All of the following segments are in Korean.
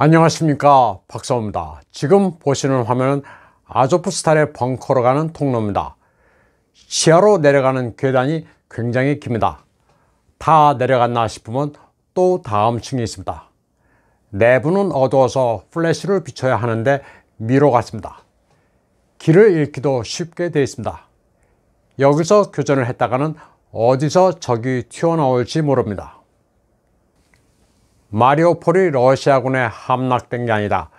안녕하십니까, 박사호입니다. 지금 보시는 화면은 아조프스탈의 벙커로 가는 통로입니다. 지하로 내려가는 계단이 굉장히 깁니다. 다 내려갔나 싶으면 또 다음 층이 있습니다. 내부는 어두워서 플래시를 비춰야 하는데 미로 같습니다. 길을 잃기도 쉽게 되어 있습니다. 여기서 교전을 했다가는 어디서 적이 튀어나올지 모릅니다. 마리오폴이 러시아군에 함락된 게 아니다.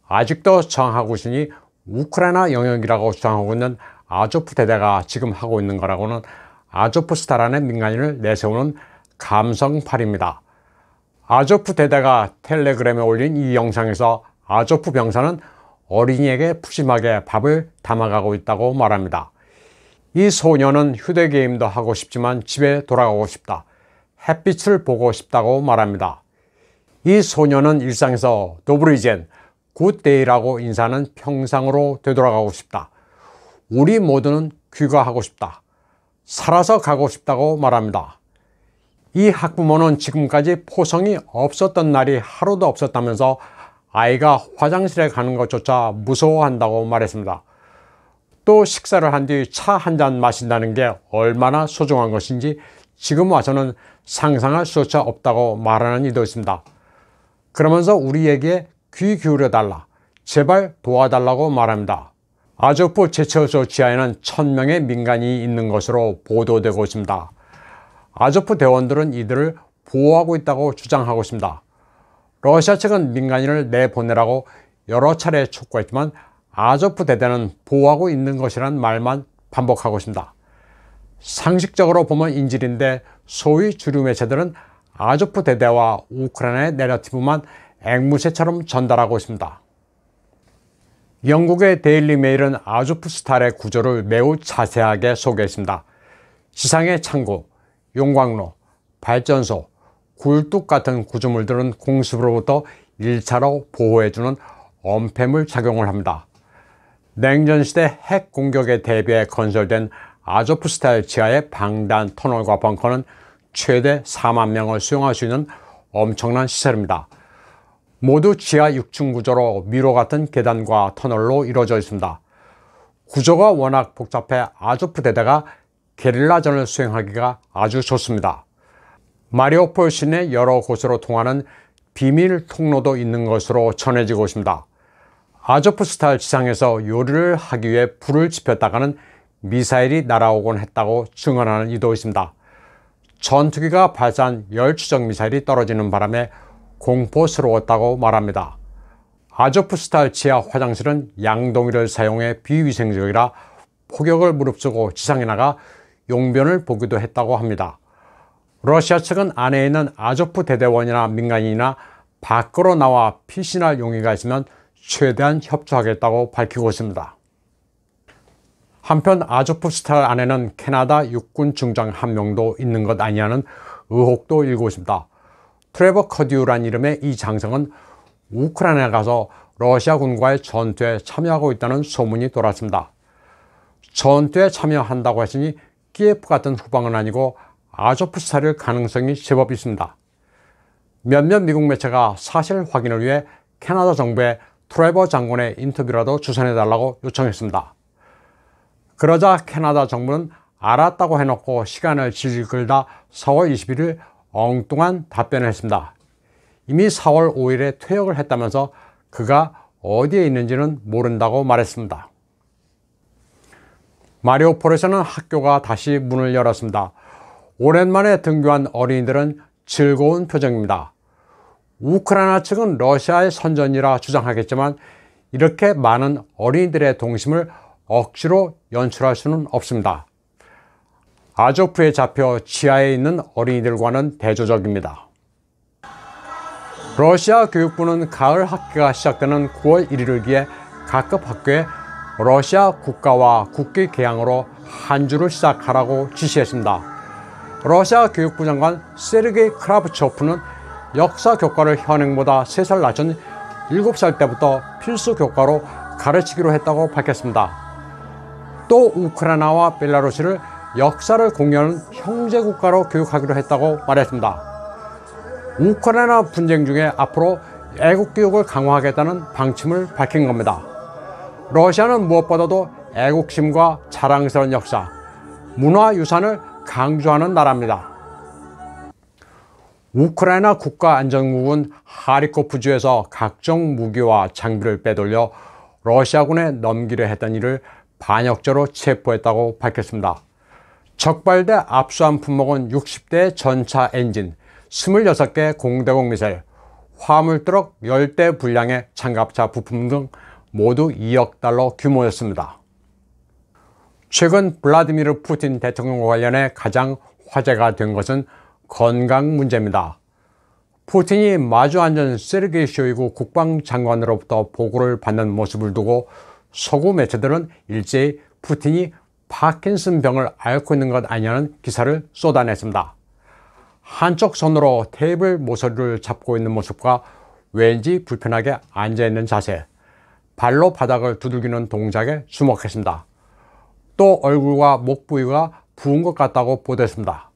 아직도 저항하고 있으니 우크라이나 영역이라고 주장하고 있는 아조프 대대가 지금 하고 있는 거라고는 아조프스탈 안에 민간인을 내세우는 감성팔입니다. 아조프 대대가 텔레그램에 올린 이 영상에서 아조프 병사는 어린이에게 푸짐하게 밥을 담아가고 있다고 말합니다. 이 소녀는 휴대게임도 하고 싶지만 집에 돌아가고 싶다. 햇빛을 보고 싶다고 말합니다. 이 소녀는 일상에서 도브리젠, 굿데이라고 인사하는 평상으로 되돌아가고 싶다. 우리 모두는 귀가하고 싶다. 살아서 가고 싶다고 말합니다. 이 학부모는 지금까지 포성이 없었던 날이 하루도 없었다면서 아이가 화장실에 가는 것조차 무서워한다고 말했습니다. 또 식사를 한 뒤 차 한 잔 마신다는 게 얼마나 소중한 것인지 지금 와서는 상상할 수조차 없다고 말하는 이도 있습니다. 그러면서 우리에게 귀 기울여 달라, 제발 도와달라고 말합니다. 아조프 제철소 지하에는 1000명의 민간인이 있는 것으로 보도되고 있습니다. 아조프 대원들은 이들을 보호하고 있다고 주장하고 있습니다. 러시아 측은 민간인을 내보내라고 여러 차례 촉구했지만 아조프 대대는 보호하고 있는 것이란 말만 반복하고 있습니다. 상식적으로 보면 인질인데 소위 주류 매체들은 아조프 대대와 우크라이나의 내러티브만 앵무새처럼 전달하고 있습니다. 영국의 데일리 메일은 아조프스탈의 구조를 매우 자세하게 소개했습니다. 지상의 창고, 용광로, 발전소, 굴뚝 같은 구조물들은 공습으로부터 1차로 보호해주는 엄폐물 작용을 합니다. 냉전시대 핵 공격에 대비해 건설된 아조프스탈 지하의 방대한 터널과 벙커는 최대 4만 명을 수용할 수 있는 엄청난 시설입니다. 모두 지하 6층 구조로 미로 같은 계단과 터널로 이루어져 있습니다. 구조가 워낙 복잡해 아조프 대대가 게릴라전을 수행하기가 아주 좋습니다. 마리오폴 시내 여러 곳으로 통하는 비밀 통로도 있는 것으로 전해지고 있습니다. 아조프스탈 지상에서 요리를 하기 위해 불을 지폈다가는 미사일이 날아오곤 했다고 증언하는 이도 있습니다. 전투기가 발사한 열 추적 미사일이 떨어지는 바람에 공포스러웠다고 말합니다. 아조프스탈 지하 화장실은 양동이를 사용해 비위생적이라 폭격을 무릅쓰고 지상에 나가 용변을 보기도 했다고 합니다. 러시아 측은 안에 있는 아조프 대대원이나 민간인이나 밖으로 나와 피신할 용의가 있으면 최대한 협조하겠다고 밝히고 있습니다. 한편 아조프스탈 안에는 캐나다 육군 중장 한 명도 있는 것 아니냐는 의혹도 일고 있습니다. 트레버 커듀란 이름의 이 장성은 우크라이나에 가서 러시아군과의 전투에 참여하고 있다는 소문이 돌았습니다. 전투에 참여한다고 했으니 키예프 같은 후방은 아니고 아조프스탈일 가능성이 제법 있습니다. 몇몇 미국 매체가 사실 확인을 위해 캐나다 정부에 트레버 장군의 인터뷰라도 주선해달라고 요청했습니다. 그러자 캐나다 정부는 알았다고 해놓고 시간을 질질 끌다 4월 21일 엉뚱한 답변을 했습니다. 이미 4월 5일에 퇴역을 했다면서 그가 어디에 있는지는 모른다고 말했습니다. 마리오폴에서는 학교가 다시 문을 열었습니다. 오랜만에 등교한 어린이들은 즐거운 표정입니다. 우크라이나 측은 러시아의 선전이라 주장하겠지만 이렇게 많은 어린이들의 동심을 억지로 연출할 수는 없습니다. 아조프에 잡혀 지하에 있는 어린이들과는 대조적입니다. 러시아 교육부는 가을 학기가 시작되는 9월 1일을 기해 각급 학교에 러시아 국가와 국기 개항으로 한 주를 시작하라고 지시했습니다. 러시아 교육부 장관 세르게이 크라브초프는 역사 교과를 현행보다 3살 낮춘 7살 때부터 필수 교과로 가르치기로 했다고 밝혔습니다. 또 우크라이나와 벨라루스를 역사를 공유하는 형제국가로 교육하기로 했다고 말했습니다. 우크라이나 분쟁 중에 앞으로 애국교육을 강화하겠다는 방침을 밝힌 겁니다. 러시아는 무엇보다도 애국심과 자랑스러운 역사, 문화유산을 강조하는 나라입니다. 우크라이나 국가안전국은 하리코프주에서 각종 무기와 장비를 빼돌려 러시아군에 넘기려 했던 이를 반역죄로 체포했다고 밝혔습니다. 적발돼 압수한 품목은 60대 전차 엔진, 26개 공대공 미사일, 화물트럭 10대 분량의 장갑차 부품 등 모두 2억 달러 규모였습니다. 최근 블라디미르 푸틴 대통령과 관련해 가장 화제가 된 것은 건강 문제입니다. 푸틴이 마주 앉은 세르게이 쇼이구 국방장관으로부터 보고를 받는 모습을 두고 서구 매체들은 일제히 푸틴이 파킨슨 병을 앓고 있는 것 아니냐는 기사를 쏟아냈습니다. 한쪽 손으로 테이블 모서리를 잡고 있는 모습과 왠지 불편하게 앉아있는 자세, 발로 바닥을 두들기는 동작에 주목했습니다. 또 얼굴과 목 부위가 부은 것 같다고 보도했습니다.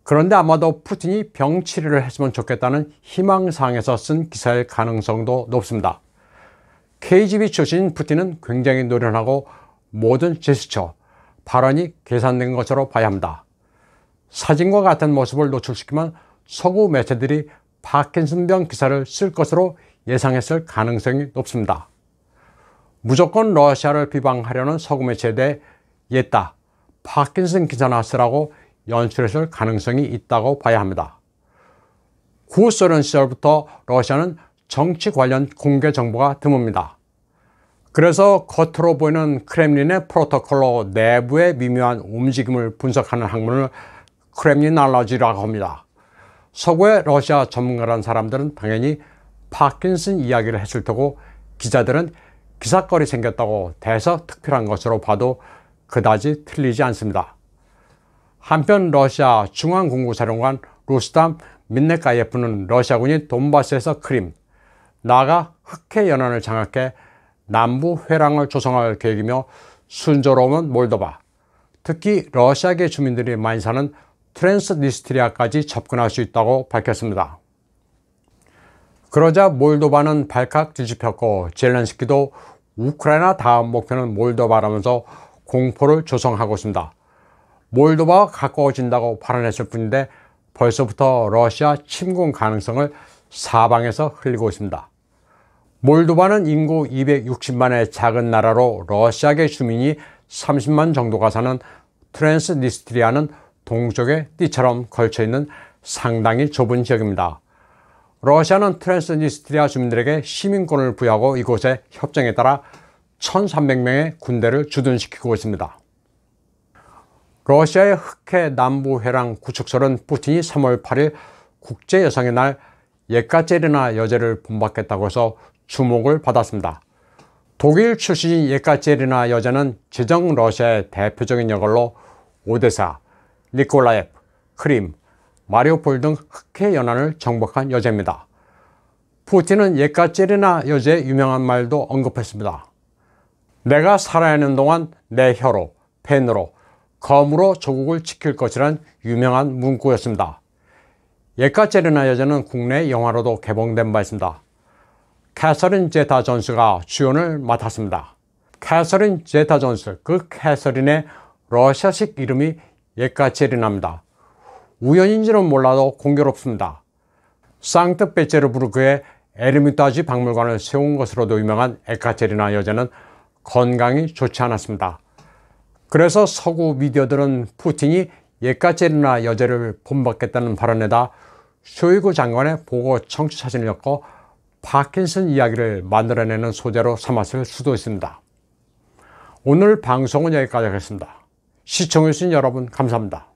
그런데 아마도 푸틴이 병 치료를 했으면 좋겠다는 희망사항에서 쓴 기사일 가능성도 높습니다. KGB 출신인 푸틴은 굉장히 노련하고 모든 제스처, 발언이 계산된 것으로 봐야 합니다. 사진과 같은 모습을 노출시키면 서구 매체들이 파킨슨병 기사를 쓸 것으로 예상했을 가능성이 높습니다. 무조건 러시아를 비방하려는 서구 매체에 대해 옛다, 파킨슨 기사나 쓰라고 연출했을 가능성이 있다고 봐야 합니다. 구소련 시절부터 러시아는 정치 관련 공개 정보가 드뭅니다. 그래서 겉으로 보이는 크렘린의 프로토콜로 내부의 미묘한 움직임을 분석하는 학문을 크렘리놀로지라고 합니다. 서구의 러시아 전문가라는 사람들은 당연히 파킨슨 이야기를 했을 테고 기자들은 기사거리 생겼다고 대서특필한 것으로 봐도 그다지 틀리지 않습니다. 한편 러시아 중앙공구사령관 루스탐 민네카예프는 러시아군이 돈바스에서 크림, 나아가 흑해 연안을 장악해 남부 회랑을 조성할 계획이며 순조로움은 몰도바, 특히 러시아계 주민들이 많이 사는 트랜스니스트리아까지 접근할 수 있다고 밝혔습니다. 그러자 몰도바는 발칵 뒤집혔고 젤렌스키도 우크라이나 다음 목표는 몰도바라면서 공포를 조성하고 있습니다. 몰도바와 가까워진다고 발언했을 뿐인데 벌써부터 러시아 침공 가능성을 사방에서 흘리고 있습니다. 몰도바는 인구 260만의 작은 나라로 러시아계 주민이 30만 정도가 사는 트랜스니스트리아는 동쪽의 띠처럼 걸쳐있는 상당히 좁은 지역입니다. 러시아는 트랜스니스트리아 주민들에게 시민권을 부여하고 이곳의 협정에 따라 1,300명의 군대를 주둔시키고 있습니다. 러시아의 흑해 남부 회랑 구축설은 푸틴이 3월 8일 국제여성의 날 예카제리나 여제를 본받겠다고 해서 주목을 받았습니다. 독일 출신인 예카제리나 여제는 제정 러시아의 대표적인 여걸로 오데사, 니콜라예프, 크림, 마리우폴 등 흑해 연안을 정복한 여제입니다. 푸틴은 예카제리나 여제의 유명한 말도 언급했습니다. 내가 살아야 하는 동안 내 혀로, 펜으로, 검으로 조국을 지킬 것이란 유명한 문구였습니다. 예카제리나 여제는 국내 영화로도 개봉된 바 있습니다. 캐서린 제타 존스가 주연을 맡았습니다. 캐서린 제타 존스, 그 캐서린의 러시아식 이름이 예카제리나입니다. 우연인지는 몰라도 공교롭습니다. 상트페테르부르크의 에르미타지 박물관을 세운 것으로도 유명한 예카제리나 여제는 건강이 좋지 않았습니다. 그래서 서구 미디어들은 푸틴이 예카제리나 여제를 본받겠다는 발언에다 쇼이구 장관의 보고 청취 사진을 엮어 파킨슨 이야기를 만들어내는 소재로 삼았을 수도 있습니다. 오늘 방송은 여기까지 하겠습니다. 시청해주신 여러분 감사합니다.